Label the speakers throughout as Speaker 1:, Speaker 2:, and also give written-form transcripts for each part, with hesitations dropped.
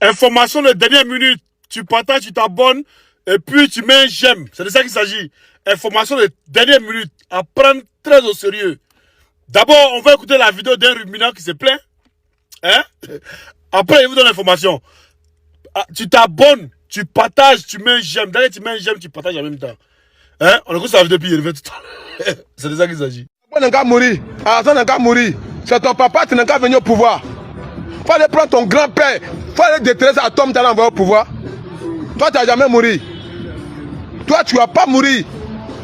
Speaker 1: Information de dernière minute. Tu partages, tu t'abonnes et puis tu mets un j'aime. C'est de ça qu'il s'agit. Information de dernière minute. À prendre très au sérieux. D'abord, on va écouter la vidéo d'un ruminant qui se plaint. Hein? Après, il vous donne l'information. Tu t'abonnes, tu partages, tu mets un j'aime. D'ailleurs, tu mets un j'aime, tu partages en même temps. Hein? On écoute sa vidéo puis il revient tout le temps. C'est de ça qu'il s'agit.
Speaker 2: Tu n'as qu'à mourir. Alassane n'a qu'à mourir. C'est ton papa, tu n'as qu'à venir au pouvoir. Faut aller prendre ton grand-père. Faut aller détruire ça à Tom, tu as envoyé au pouvoir. Toi, tu n'as jamais mouru. Toi, tu ne vas pas mourir.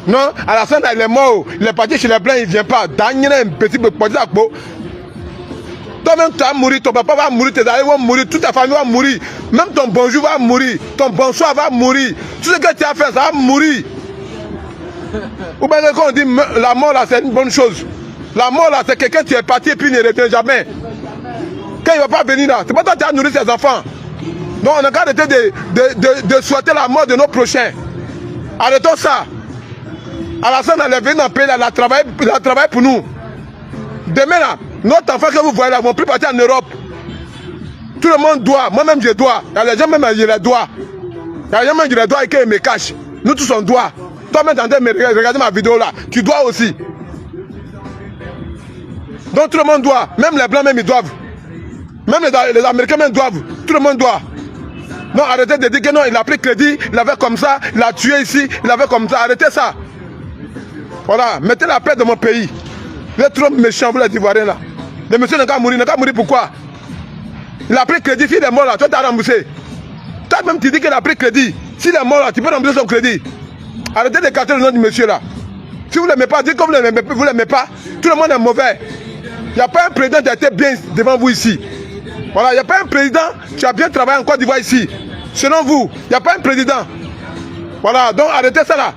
Speaker 2: Non, Alassane, il est mort. Il est parti chez les blancs, il ne vient pas. Daniel, un petit peu de à peau. Toi-même, tu vas mourir. Ton papa va mourir, tes amis vont mourir, toute ta famille va mourir. Même ton bonjour va mourir. Ton bonsoir va mourir. Tout ce que tu as fait, ça va mourir. Ou bien quand on dit la mort là, c'est une bonne chose. La mort là, c'est quelqu'un qui est parti et puis il ne revient jamais. Quand il ne va pas venir là, c'est pas toi qui as nourri ses enfants. Donc on a qu'à arrêter de souhaiter la mort de nos prochains. Arrêtons ça. Alassane, elle est venue dans le pays, elle a travaillé pour nous. Demain là, notre enfant que vous voyez là, vont plus partir en Europe. Tout le monde doit, moi-même je dois. Il y a les gens même je les dois. Il y a les gens même je les dois et qu'ils me cachent. Nous tous on doit. Toi-même, regardez ma vidéo là, tu dois aussi. Donc tout le monde doit. Même les blancs même ils doivent. Même les Américains même doivent. Tout le monde doit. Non, arrêtez de dire que non, il a pris crédit, il avait comme ça, il a tué ici, il avait comme ça. Arrêtez ça. Voilà, mettez la paix dans mon pays. Vous êtes trop méchants, vous les Ivoiriens là. Le monsieur n'a qu'à mourir, pourquoi? Il a pris crédit, s'il est mort là, toi tu as remboursé. Toi-même tu dis qu'il a pris crédit. S'il est mort là, tu peux rembourser son crédit. Arrêtez de capter le nom du monsieur là. Si vous ne l'aimez pas, dites que vous ne l'aimez pas. Tout le monde est mauvais. Il n'y a pas un président qui a été bien devant vous ici. Voilà, il n'y a pas un président qui a bien travaillé en Côte d'Ivoire ici. Selon vous, il n'y a pas un président. Voilà, donc arrêtez ça là.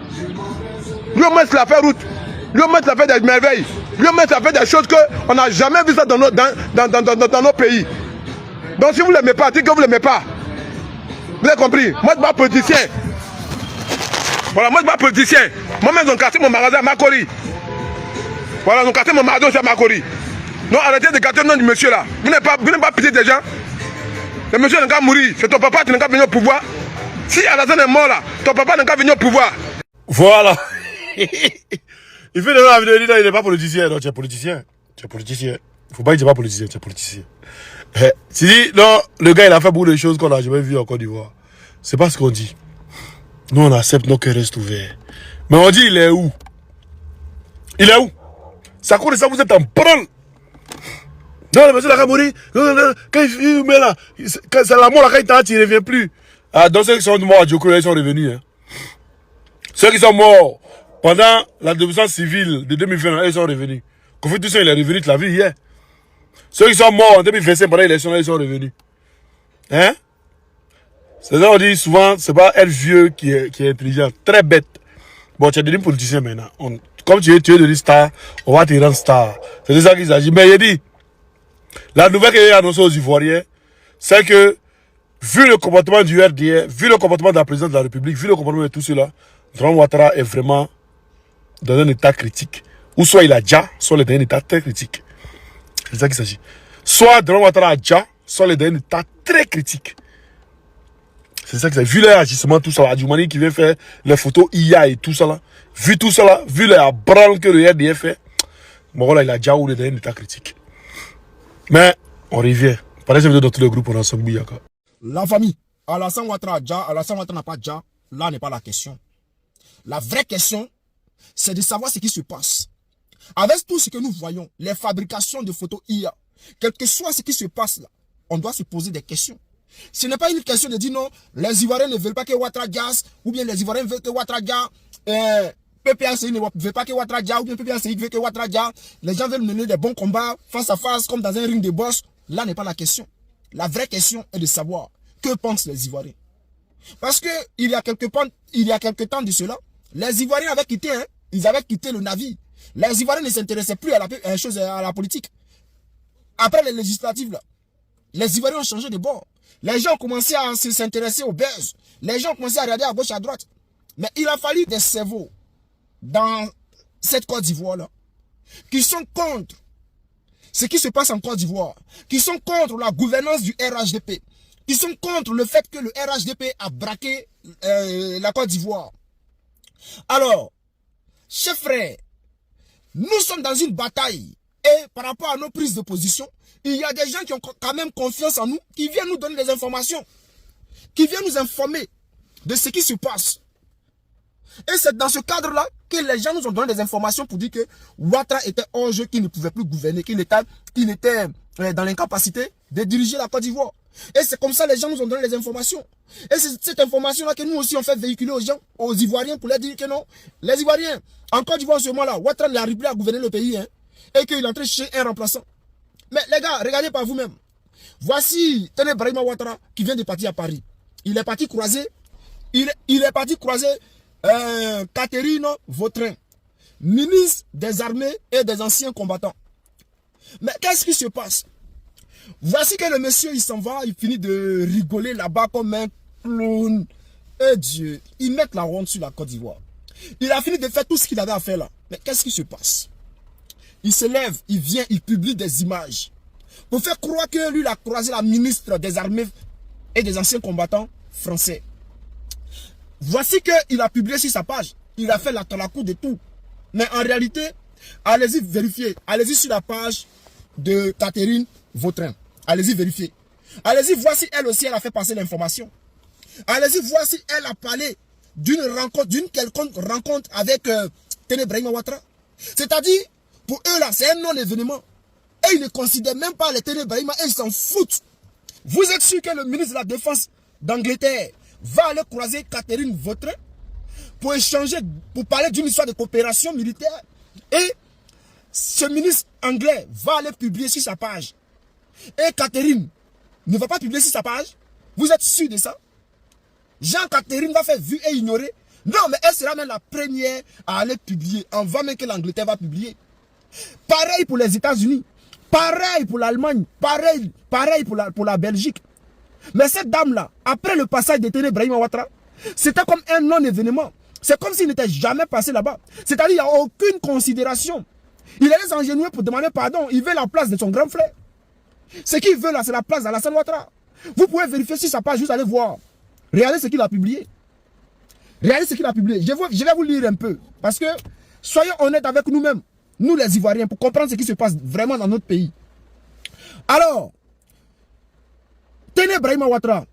Speaker 2: Lui au moins il a fait route. Lui au moins il a fait des merveilles. Lui au moins il a fait des choses qu'on n'a jamais vu ça dans nos pays. Donc si vous ne l'aimez pas, dites que vous ne l'aimez pas. Vous avez compris? Moi je ne suis pas politicien. Voilà, moi je ne suis pas politicien. Moi-même ils ont cassé mon magasin à Makori. Voilà, ils ont cassé mon magasin à Makori. Non, arrêtez de gâter le nom du monsieur là. Vous n'avez pas pitié des gens. Le monsieur n'a qu'à mourir. C'est ton papa qui n'a qu'à venir au pouvoir. Si Alassane est mort là, ton papa n'a qu'à venir au pouvoir.
Speaker 1: Voilà. Il fait de la vidéo, il n'est pas politicien. Non, tu es politicien. Tu es politicien. Il ne faut pas dire que tu n'es pas politicien, tu es politicien. Tu dis, non, le gars il a fait beaucoup de choses qu'on n'a jamais vues en Côte d'Ivoire. C'est pas ce qu'on dit. Nous on accepte nos cœurs restent ouverts. Mais on dit, il est où? Il est où? Ça cause de ça, vous êtes en branle. Non, le monsieur n'a qu'à mourir. Quand il met là, c'est la mort là, quand il t'arrête, il ne revient plus. Ah, donc ceux qui sont morts à Djoko, ils sont revenus. Hein. Ceux qui sont morts pendant la désobéissance civile de 2020, ils sont revenus. Kofi Toussaint, il est revenu de la vie hier. Ceux qui sont morts en 2025 pendant l'élection, ils sont revenus. Hein? C'est ça qu'on dit souvent, c'est pas être vieux qui est intelligent, très bête. Bon, tu es devenu politicien maintenant. Comme tu es devenu star, on va te rendre star. C'est de ça qu'il s'agit. Mais il dit, la nouvelle qu'il a annoncée aux Ivoiriens, c'est que, vu le comportement du RDR, vu le comportement de la présidente de la République, vu le comportement de tout cela, Draman Ouattara est vraiment dans un état critique. Ou soit il a déjà, soit il est dans un état très critique. C'est ça qu'il s'agit. Soit Draman Ouattara a déjà, soit il est dans un état très critique. C'est ça qu'il s'agit. Vu leur agissement, tout ça, Adjoumani qui vient faire les photos IA et tout ça là, vu tout ça là, vu la branle que le RDR fait, bon là, il a déjà ou il est dans un état critique. Mais, on revient. Par exemple, dans tous les groupes, on a ensemble Bouyaka.
Speaker 3: La famille, Alassane Ouattara n'a pas déjà, là n'est pas la question. La vraie question, c'est de savoir ce qui se passe. Avec tout ce que nous voyons, les fabrications de photos IA, quel que soit ce qui se passe là, on doit se poser des questions. Ce n'est pas une question de dire non, les Ivoiriens ne veulent pas que Ouattara gasse, ou bien les Ivoiriens veulent que Ouattara gasse, PPACI ne veut pas que Ouattara gasse, ou bien PPACI veut que Ouattara gasse. Les gens veulent mener des bons combats face à face, comme dans un ring de boss. Là n'est pas la question. La vraie question est de savoir que pensent les Ivoiriens. Parce que il y a quelque temps de cela, les Ivoiriens avaient quitté, hein, ils avaient quitté le navire. Les Ivoiriens ne s'intéressaient plus à la politique. Après les législatives, là, les Ivoiriens ont changé de bord. Les gens ont commencé à s'intéresser au buzz. Les gens ont commencé à regarder à gauche, à droite. Mais il a fallu des cerveaux dans cette Côte d'Ivoire-là qui sont contre ce qui se passe en Côte d'Ivoire, qui sont contre la gouvernance du RHDP, Ils sont contre le fait que le RHDP a braqué la Côte d'Ivoire. Alors, chers frères, nous sommes dans une bataille. Et par rapport à nos prises de position, il y a des gens qui ont quand même confiance en nous, qui viennent nous donner des informations, qui viennent nous informer de ce qui se passe. Et c'est dans ce cadre-là que les gens nous ont donné des informations pour dire que Ouattara était hors jeu, qu'il ne pouvait plus gouverner, qu'il était dans l'incapacité de diriger la Côte d'Ivoire. Et c'est comme ça que les gens nous ont donné les informations. Et c'est cette information-là que nous aussi on fait véhiculer aux gens, aux Ivoiriens, pour leur dire que non, les Ivoiriens, en Côte d'Ivoire en ce moment-là, Ouattara n'arrive plus à gouverner le pays, hein, et qu'il est en train de chercher un remplaçant. Mais les gars, regardez par vous-même. Voici Tené Brahima Ouattara qui vient de partir à Paris. Il est parti croiser, Catherine Vautrin, ministre des armées et des anciens combattants. Mais qu'est-ce qui se passe? Voici que le monsieur, il s'en va, il finit de rigoler là-bas comme un clown. Et Dieu, il met la honte sur la Côte d'Ivoire. Il a fini de faire tout ce qu'il avait à faire là. Mais qu'est-ce qui se passe? Il se lève, il vient, il publie des images. Pour faire croire que lui, il a croisé la ministre des armées et des anciens combattants français. Voici qu'il a publié sur sa page. Il a fait la talakou de tout. Mais en réalité, allez-y vérifier. Allez-y sur la page de Catherine Vautrin. Allez-y vérifier. Allez-y voir si elle aussi, elle a fait passer l'information. Allez-y voir si elle a parlé d'une rencontre, d'une quelconque rencontre avec Tené Brahima Ouattara. C'est-à-dire, pour eux là, c'est un non-événement. Et ils ne considèrent même pas les Tené Brahima et ils s'en foutent. Vous êtes sûr que le ministre de la Défense d'Angleterre va aller croiser Catherine Vautrin pour échanger, pour parler d'une histoire de coopération militaire. Et ce ministre anglais va aller publier sur sa page. Et Catherine ne va pas publier sur sa page. Vous êtes sûr de ça? Jean-Catherine va faire vue et ignorer. Non, mais elle sera même la première à aller publier, avant même que l'Angleterre va publier. Pareil pour les États-Unis. Pareil pour l'Allemagne. Pareil pour la Belgique. Mais cette dame-là, après le passage de Tené Brahima Ouattara, c'était comme un non-événement. C'est comme s'il n'était jamais passé là-bas. C'est-à-dire qu'il n'y a aucune considération. Il allait s'engenouiller pour demander pardon. Il veut la place de son grand frère. Ce qu'il veut là, c'est la place d'Alassane Ouattara. Vous pouvez vérifier sur sa page, vous allez voir. Regardez ce qu'il a publié. Regardez ce qu'il a publié. Je vais vous lire un peu. Parce que, soyons honnêtes avec nous-mêmes, nous les Ivoiriens, pour comprendre ce qui se passe vraiment dans notre pays. Alors, Tené Brahima Ouattara,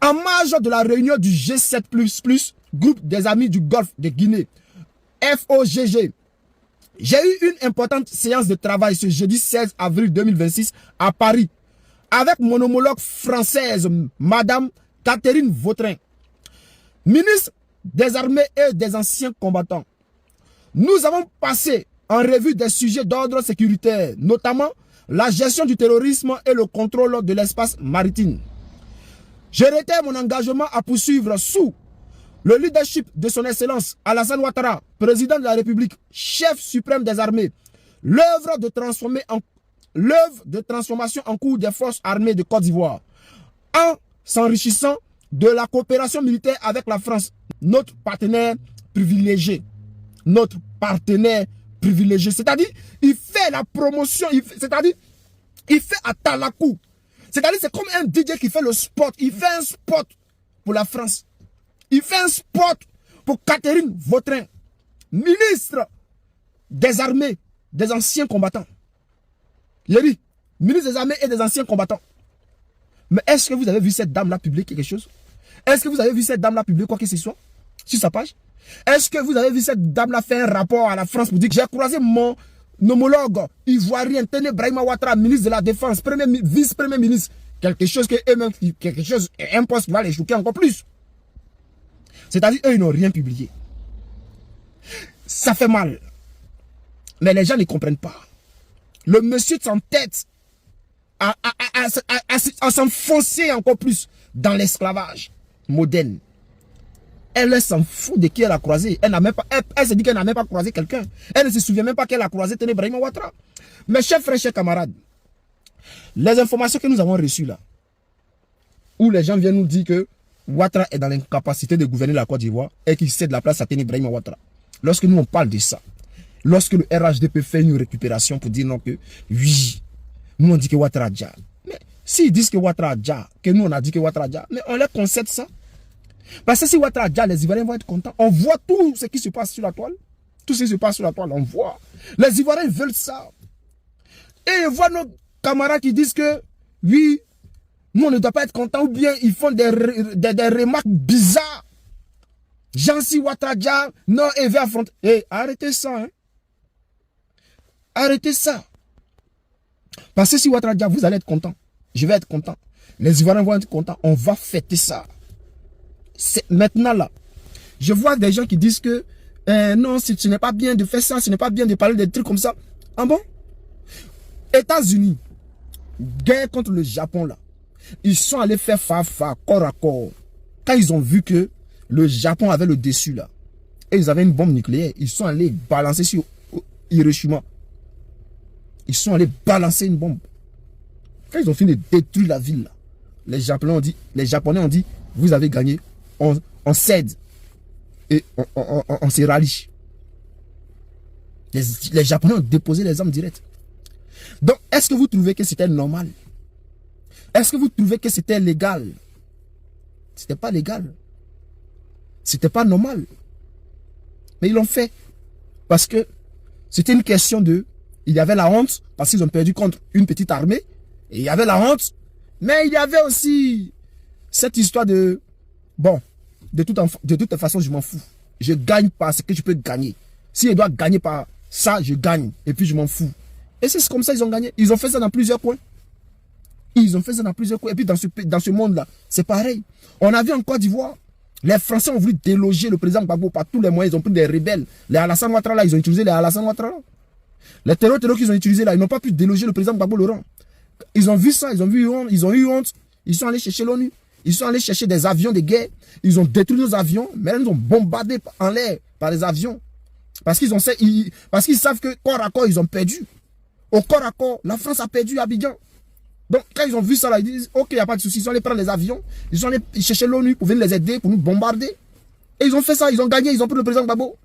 Speaker 3: en marge de la réunion du G7++, groupe des amis du Golfe de Guinée, FOGG, j'ai eu une importante séance de travail ce jeudi 16 avril 2026 à Paris, avec mon homologue française, Madame Catherine Vautrin, ministre des armées et des anciens combattants. Nous avons passé en revue des sujets d'ordre sécuritaire, notamment la gestion du terrorisme et le contrôle de l'espace maritime. Je réitère mon engagement à poursuivre sous le leadership de son Excellence Alassane Ouattara, président de la République, chef suprême des armées, l'œuvre de transformation en cours des forces armées de Côte d'Ivoire, en s'enrichissant de la coopération militaire avec la France, notre partenaire privilégié. Notre partenaire privilégié. C'est-à-dire, il fait la promotion, c'est-à-dire, il fait à talakou. C'est-à-dire, c'est comme un DJ qui fait le spot. Il fait un spot pour la France. Il fait un spot pour Catherine Vautrin, ministre des armées, des anciens combattants. Il a dit, ministre des armées et des anciens combattants. Mais est-ce que vous avez vu cette dame-là publier quelque chose? Est-ce que vous avez vu cette dame-là publier quoi que ce soit sur sa page? Est-ce que vous avez vu cette dame-là faire un rapport à la France pour dire que j'ai croisé mon homologue ivoirien, Tené Brahima Ouattara, ministre de la Défense, vice-premier ministre? Quelque chose un poste qui va les choquer encore plus. C'est-à-dire, eux, ils n'ont rien publié. Ça fait mal. Mais les gens ne comprennent pas. Le monsieur s'entête à s'enfoncer encore plus dans l'esclavage moderne. Elle s'en fout de qui elle a croisé. Elle se dit qu'elle n'a même pas croisé quelqu'un. Elle ne se souvient même pas qu'elle a croisé Tené Brahima Ouattara. Mes chers frères, chers camarades, les informations que nous avons reçues là, où les gens viennent nous dire que Ouattara est dans l'incapacité de gouverner la Côte d'Ivoire et qu'il cède la place à Tené Brahima Ouattara. Lorsque nous on parle de ça, lorsque le RHDP fait une récupération pour dire non que oui, nous on dit que Ouattara déjà. Mais S'ils disent que Ouattara a déjà, que nous on a dit que Ouattara a déjà, mais on leur concède ça. Parce que si Ouattara a déjà, les Ivoiriens vont être contents. On voit tout ce qui se passe sur la toile. Tout ce qui se passe sur la toile, on voit. Les Ivoiriens veulent ça. Et ils voient nos camarades qui disent que, oui, nous on ne doit pas être contents, ou bien ils font des remarques bizarres. Jean-Si Ouattara déjà, non, et veut affronter. Eh, arrêtez ça, hein. Arrêtez ça. Parce que si Ouattara déjà, vous allez être contents. Je vais être content. Les Ivoiriens vont être contents. On va fêter ça. Maintenant là, je vois des gens qui disent que non, ce n'est pas bien de faire ça, ce n'est pas bien de parler des trucs comme ça. Ah bon? États-Unis, guerre contre le Japon là, ils sont allés faire fa-fa, corps à corps. Quand ils ont vu que le Japon avait le dessus là, et ils avaient une bombe nucléaire, ils sont allés balancer sur Hiroshima. Ils sont allés balancer une bombe. Quand ils ont fini de détruire la ville là, les Japonais ont dit, vous avez gagné, on cède et on se rallie. Les Japonais ont déposé les armes directes. Donc, est-ce que vous trouvez que c'était normal? Est-ce que vous trouvez que c'était légal? C'était pas légal. C'était pas normal. Mais ils l'ont fait. Parce que c'était une question de... Il y avait la honte, parce qu'ils ont perdu contre une petite armée. Et il y avait la honte. Mais il y avait aussi cette histoire de... Bon, de toute façon, je m'en fous. Je gagne par ce que je peux gagner. Si je dois gagner par ça, je gagne. Et puis je m'en fous. Et c'est comme ça qu'ils ont gagné. Ils ont fait ça dans plusieurs coins. Ils ont fait ça dans plusieurs coins. Et puis dans ce monde-là, c'est pareil. On a vu en Côte d'Ivoire, les Français ont voulu déloger le président Gbagbo par tous les moyens. Ils ont pris des rebelles. Les Alassane Ouattara, là, ils ont utilisé les Alassane Ouattara. Les terreurs qu'ils ont utilisés là, ils n'ont pas pu déloger le président Gbagbo Laurent. Ils ont vu ça, ils ont eu honte. Ils sont allés chercher l'ONU. Ils sont allés chercher des avions de guerre. Ils ont détruit nos avions. Mais là, ils nous ont bombardés en l'air par les avions. Parce qu'ils savent que corps à corps, ils ont perdu. Au corps à corps, la France a perdu Abidjan. Donc, quand ils ont vu ça, là, ils disent, ok, il n'y a pas de souci. Ils sont allés prendre les avions. Ils sont allés chercher l'ONU pour venir les aider, pour nous bombarder. Et ils ont fait ça, ils ont gagné, ils ont pris le président Gbagbo.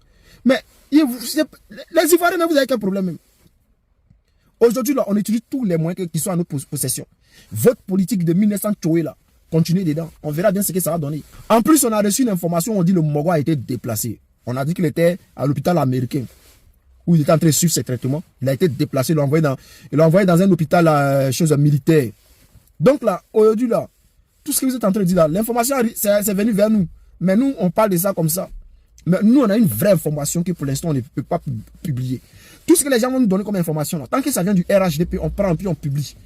Speaker 3: Mais, les Ivoiriens, vous avez quel problème même? Aujourd'hui, là, on utilise tous les moyens qui sont à notre possession. Votre politique de 1900 Tchoué, là, continuez dedans. On verra bien ce que ça va donner. En plus, on a reçu une information, on dit que le Mogo a été déplacé. On a dit qu'il était à l'hôpital américain, où il était en train de suivre ses traitements. Il a été déplacé, il l'a envoyé dans un hôpital militaire. Donc là, aujourd'hui, là, tout ce que vous êtes en train de dire là, l'information, c'est venu vers nous. Mais nous, on parle de ça comme ça. Mais nous, on a une vraie information que pour l'instant, on ne peut pas publier. Tout ce que les gens vont nous donner comme information, là, tant que ça vient du RHDP, on prend puis on publie.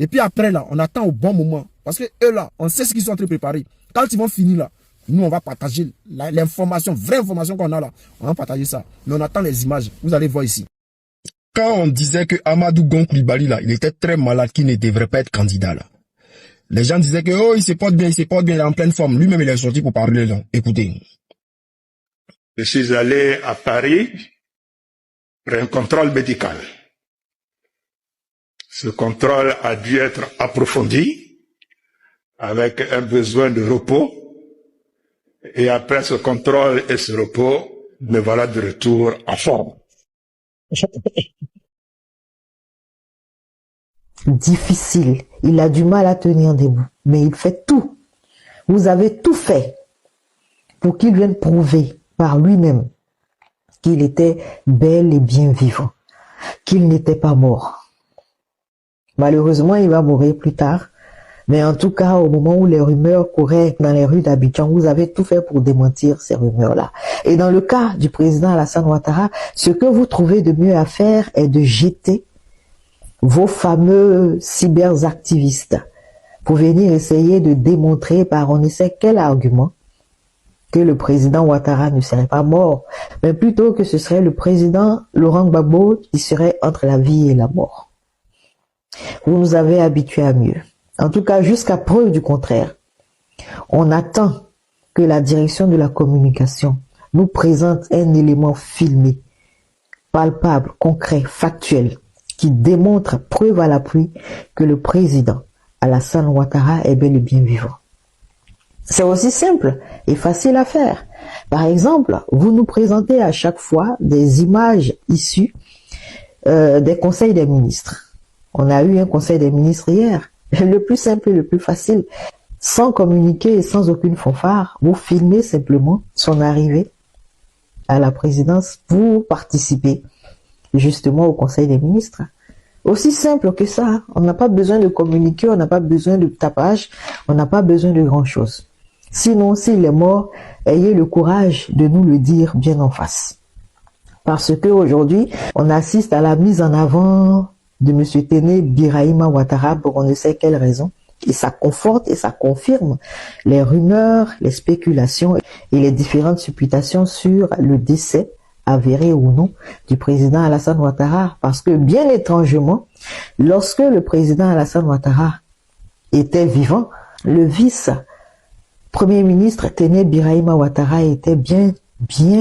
Speaker 3: Et puis après, là, on attend au bon moment. Parce que eux, là, on sait ce qu'ils sont en train de préparer. Quand ils vont finir, là, nous, on va partager l'information, vraie information qu'on a là. On va partager ça. Mais on attend les images. Vous allez voir ici. Quand on disait que Amadou Gon Coulibaly, là, il était très malade, qu'il ne devrait pas être candidat, là. Les gens disaient que, oh, il se porte bien, il est en pleine forme. Lui-même, il est sorti pour parler, là. Écoutez.
Speaker 4: Je suis allé à Paris pour un contrôle médical. Ce contrôle a dû être approfondi avec un besoin de repos. Et après ce contrôle et ce repos, me voilà de retour en forme.
Speaker 5: Difficile. Il a du mal à tenir debout. Mais il fait tout. Vous avez tout fait pour qu'il vienne prouver par lui-même qu'il était bel et bien vivant, qu'il n'était pas mort. Malheureusement, il va mourir plus tard. Mais en tout cas, au moment où les rumeurs couraient dans les rues d'Abidjan, vous avez tout fait pour démentir ces rumeurs-là. Et dans le cas du président Alassane Ouattara, ce que vous trouvez de mieux à faire est de jeter vos fameux cyberactivistes pour venir essayer de démontrer par on ne sait quel argument que le président Ouattara ne serait pas mort, mais plutôt que ce serait le président Laurent Gbagbo qui serait entre la vie et la mort. Vous nous avez habitués à mieux. En tout cas, jusqu'à preuve du contraire, on attend que la direction de la communication nous présente un élément filmé, palpable, concret, factuel, qui démontre, preuve à l'appui, que le président Alassane Ouattara est bel et bien vivant. C'est aussi simple et facile à faire. Par exemple, vous nous présentez à chaque fois des images issues des conseils des ministres. On a eu un conseil des ministres hier. Le plus simple et le plus facile, sans communiquer et sans aucune fanfare, vous filmez simplement son arrivée à la présidence pour participer justement au Conseil des ministres. Aussi simple que ça, on n'a pas besoin de communiquer, on n'a pas besoin de tapage, on n'a pas besoin de grand-chose. Sinon, s'il est mort, ayez le courage de nous le dire bien en face. Parce que aujourd'hui, on assiste à la mise en avant de M. Téné Birahima Ouattara pour on ne sait quelle raison. Et ça conforte et ça confirme les rumeurs, les spéculations et les différentes supputations sur le décès avéré ou non du président Alassane Ouattara. Parce que bien étrangement, lorsque le président Alassane Ouattara était vivant, le vice-premier ministre Téné Birahima Ouattara était bien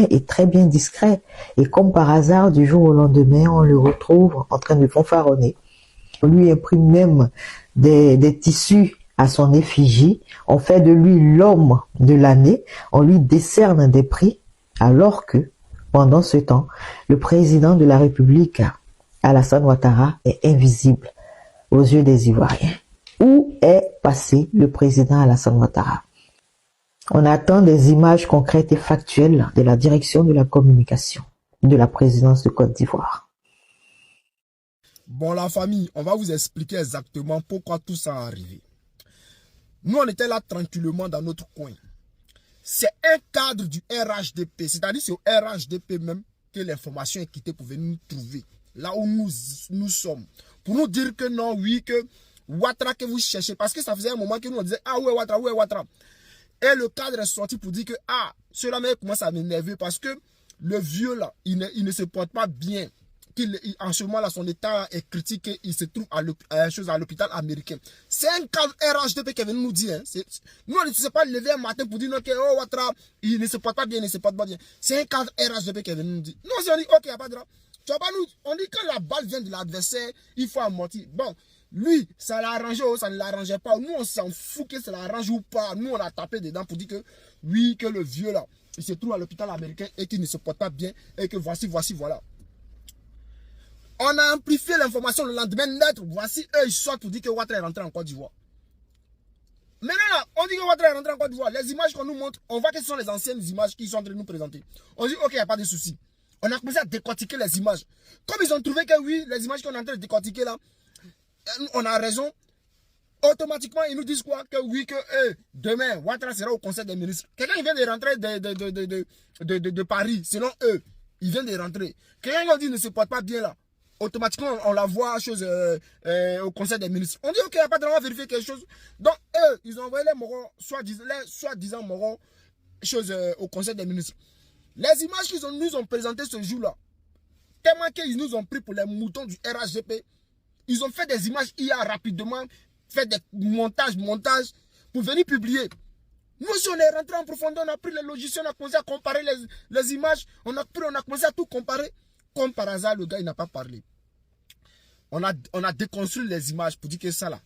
Speaker 5: et très bien discret. Et comme par hasard, du jour au lendemain, on le retrouve en train de fanfaronner. On lui imprime même des tissus à son effigie. On fait de lui l'homme de l'année. On lui décerne des prix. Alors que, pendant ce temps, le président de la République, Alassane Ouattara, est invisible aux yeux des Ivoiriens. Où est passé le président Alassane Ouattara? On attend des images concrètes et factuelles de la direction de la communication de la présidence de Côte d'Ivoire.
Speaker 3: Bon, la famille, on va vous expliquer exactement pourquoi tout ça est arrivé. Nous, on était là tranquillement dans notre coin. C'est un cadre du RHDP, c'est-à-dire c'est au RHDP même que l'information est quittée pour venir nous trouver, là où nous sommes. Pour nous dire que non, oui, que Ouattara que vous cherchez, parce que ça faisait un moment que nous on disait, ah ouais, Ouattara, ouais, Ouattara. Et le cadre est sorti pour dire que, ah, cela commence à m'énerver parce que le vieux là, il ne se porte pas bien. En ce moment là, son état est critique et il se trouve à l'hôpital américain. C'est un cadre RHDP qui est venu nous dire. Hein. Nous, on ne s'est pas levé un matin pour dire non, que oh, Ouattara, il ne se porte pas bien, il ne se porte pas bien. C'est un cadre RHDP qui est venu nous dire. Nous, on dit, ok, il n'y a pas de drame. Tu vas pas nous. On dit quand la balle vient de l'adversaire, il faut amortir. Bon. Lui, ça l'a arrangé ou ça ne l'arrangeait pas. Nous, on s'en fout que ça l'arrange ou pas. Nous, on a tapé dedans pour dire que oui, que le vieux là, il se trouve à l'hôpital américain et qu'il ne se porte pas bien et que voici, voilà. On a amplifié l'information le lendemain net. Voici, eux, ils sortent pour dire que Ouattara est rentré en Côte d'Ivoire. Maintenant là, on dit que Ouattara est rentré en Côte d'Ivoire. Les images qu'on nous montre, on voit que ce sont les anciennes images qu'ils sont en train de nous présenter. On dit, ok, il n'y a pas de souci. On a commencé à décortiquer les images. Comme ils ont trouvé que oui, les images qu'on est en train de décortiquer là, on a raison. Automatiquement, ils nous disent quoi? Que oui, que demain, Ouattara sera au Conseil des ministres. Quelqu'un vient de rentrer de Paris, selon eux. Il vient de rentrer. Quelqu'un qui dit ne se porte pas bien là. Automatiquement, on la voit au Conseil des ministres. On dit, ok, il n'y a pas de, on va vérifier quelque chose. Donc, eux, ils ont envoyé les morons, soi-disant morons, au Conseil des ministres. Les images qu'ils nous ont présentées ce jour-là, tellement qu'ils nous ont pris pour les moutons du RHDP, ils ont fait des images IA rapidement, fait des montages pour venir publier. Nous aussi, on est rentré en profondeur, on a pris les logiciels, on a commencé à comparer les images, on a commencé à tout comparer. Comme par hasard, le gars, il n'a pas parlé. On a déconstruit les images pour dire que ça là,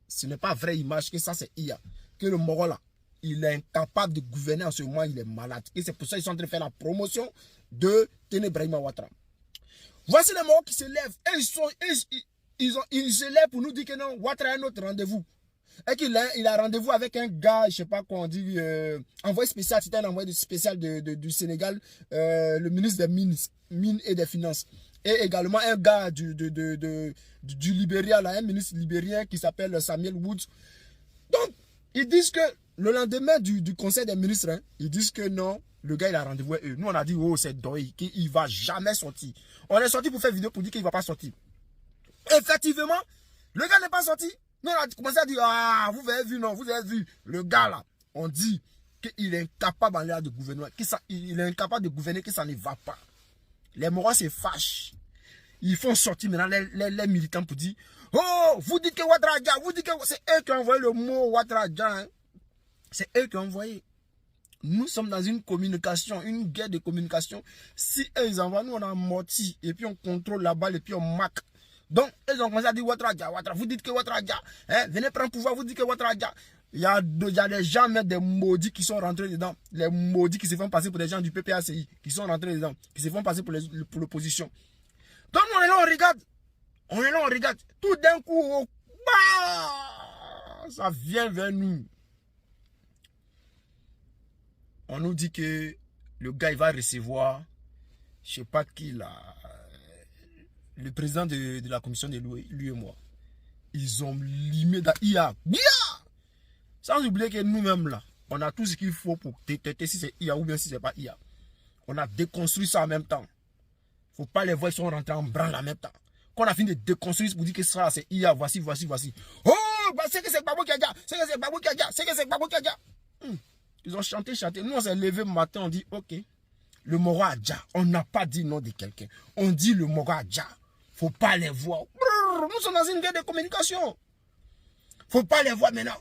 Speaker 3: ce n'est pas vraie image, que ça c'est IA. Que le Moro là, il est incapable de gouverner en ce moment, il est malade. Et c'est pour ça qu'ils sont en train de faire la promotion de Téné Birahima Ouattara. Voici les Moros qui se lèvent. Et ils se lèvent pour nous dire que non, Ouattara a un autre rendez-vous. Et qu'il a rendez-vous avec un gars, je sais pas quoi on dit, envoyé spécial, c'était un envoyé spécial du Sénégal, le ministre des Mines et des Finances. Et également un gars du Libéria, là, un ministre libérien qui s'appelle Samuel Woods. Donc, ils disent que le lendemain du Conseil des ministres, hein, ils disent que non, le gars il a rendez-vous avec eux. Nous on a dit, oh c'est Doy, qu'il ne va jamais sortir. On est sorti pour faire vidéo pour dire qu'il ne va pas sortir. Effectivement, le gars n'est pas sorti. Nous, on a commencé à dire, ah, vous avez vu, non, vous avez vu, le gars là, on dit qu'il est incapable en l'air de gouverner, il est incapable de gouverner, que ça ne va pas. Les Moros se fâchent. Ils font sortir maintenant les militants pour dire, oh, vous dites que Ouattara Dia, vous dites que c'est eux qui ont envoyé le mot Ouattara Dia, hein. C'est eux qui ont envoyé. Nous sommes dans une communication, une guerre de communication. Si eux ils envoient, nous on a menti, et puis on contrôle la balle, et puis on marque. Donc, ils ont commencé à dire Ouattara Dia, Ouattara, vous dites que Ouattara Dia, hein, venez prendre pouvoir, vous dites que Ouattara Dia. Il y a des gens, même des maudits qui sont rentrés dedans. Les maudits qui se font passer pour des gens du PPACI, qui sont rentrés dedans, qui se font passer pour l'opposition. Donc, on est là, on regarde. On est là, on regarde. Tout d'un coup, bah ça vient vers nous. On nous dit que le gars, il va recevoir, je sais pas qui là, le président de la commission de lui et moi. Ils ont limé dans IA. Sans oublier que nous-mêmes là, on a tout ce qu'il faut pour détecter si c'est IA ou bien si c'est pas IA. On a déconstruit ça en même temps. Faut pas les voir, ils sont rentrés en branle en même temps. Quand on a fini de déconstruire pour dire que ça c'est IA, voici. Oh, bah c'est que c'est Babou qui a dit, c'est que c'est Babou qui a dit, c'est que c'est Babou qui a dit. Ils ont chanté. Nous on s'est levé le matin, on dit ok, le Moro Adja. On n'a pas dit nom de quelqu'un. On dit le Moro Adja. Faut pas les voir. Nous sommes dans une guerre de communication. Faut pas les voir maintenant.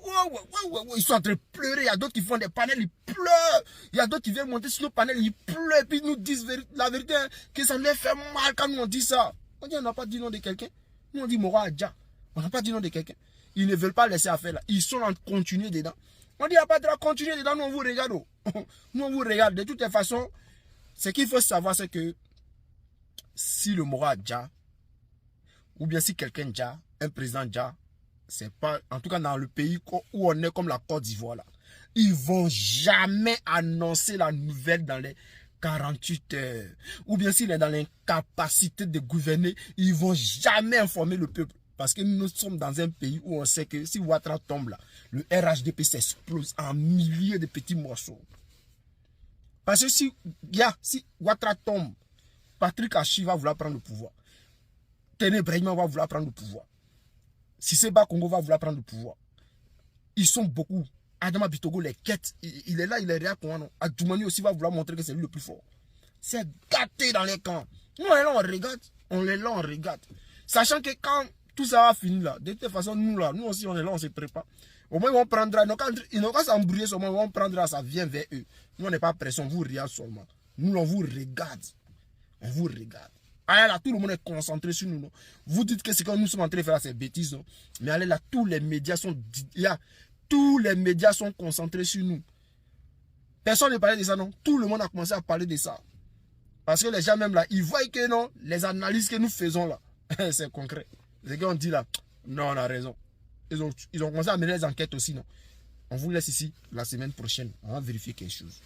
Speaker 3: Ils sont en train de pleurer. Il y a d'autres qui font des panels, ils pleurent. Il y a d'autres qui viennent monter sur nos panels, ils pleurent. Et puis ils nous disent la vérité, hein, que ça leur fait mal quand nous on dit ça. On dit on n'a pas dit nom de quelqu'un. Nous on dit Moro Adja. On n'a pas dit nom de quelqu'un. Ils ne veulent pas laisser affaire là. Ils sont en train de continuer dedans. On dit il n'y a pas de continuer dedans. Nous on vous regarde. Nous on vous regarde. De toutes les façons, ce qu'il faut savoir, c'est que si le Moro Adja, ou bien si quelqu'un Dja, un président Dja, c'est pas, en tout cas dans le pays où on est comme la Côte d'Ivoire là, ils vont jamais annoncer la nouvelle dans les 48 heures. Ou bien s'il est dans l'incapacité de gouverner, ils vont jamais informer le peuple. Parce que nous sommes dans un pays où on sait que si Ouattara tombe là, le RHDP s'explose en milliers de petits morceaux. Parce que si Ouattara tombe, Patrick Achi va vouloir prendre le pouvoir. Téné Brahima va vouloir prendre le pouvoir. Siseba Congo va vouloir prendre le pouvoir. Ils sont beaucoup. Adama Bitogo les quête. Il est là, il est réel. Adjoumani aussi va vouloir montrer que c'est lui le plus fort. C'est gâté dans les camps. Nous, on est là, on regarde. On est là, on regarde. Sachant que quand tout ça va finir là, de toute façon, nous là, nous aussi, on est là, on se prépare. Au moins, ils vont prendre. Ils n'ont qu'à s'embrouiller seulement, ils vont prendre, ça vient vers eux. Nous, on n'est pas pressé, on vous regarde seulement. Nous, on vous regarde. On vous regarde. Allez là, tout le monde est concentré sur nous. Non? Vous dites que ce que nous sommes en train de faire, c'est bêtise. Non? Mais allez là, tous les médias sont concentrés sur nous. Personne ne parlait de ça, non? Tout le monde a commencé à parler de ça. Parce que les gens même là, ils voient que non, les analyses que nous faisons là, c'est concret. Ce qu'on dit là, non, on a raison. Ils ont commencé à mener les enquêtes aussi, non? On vous laisse ici la semaine prochaine. On va vérifier quelque chose.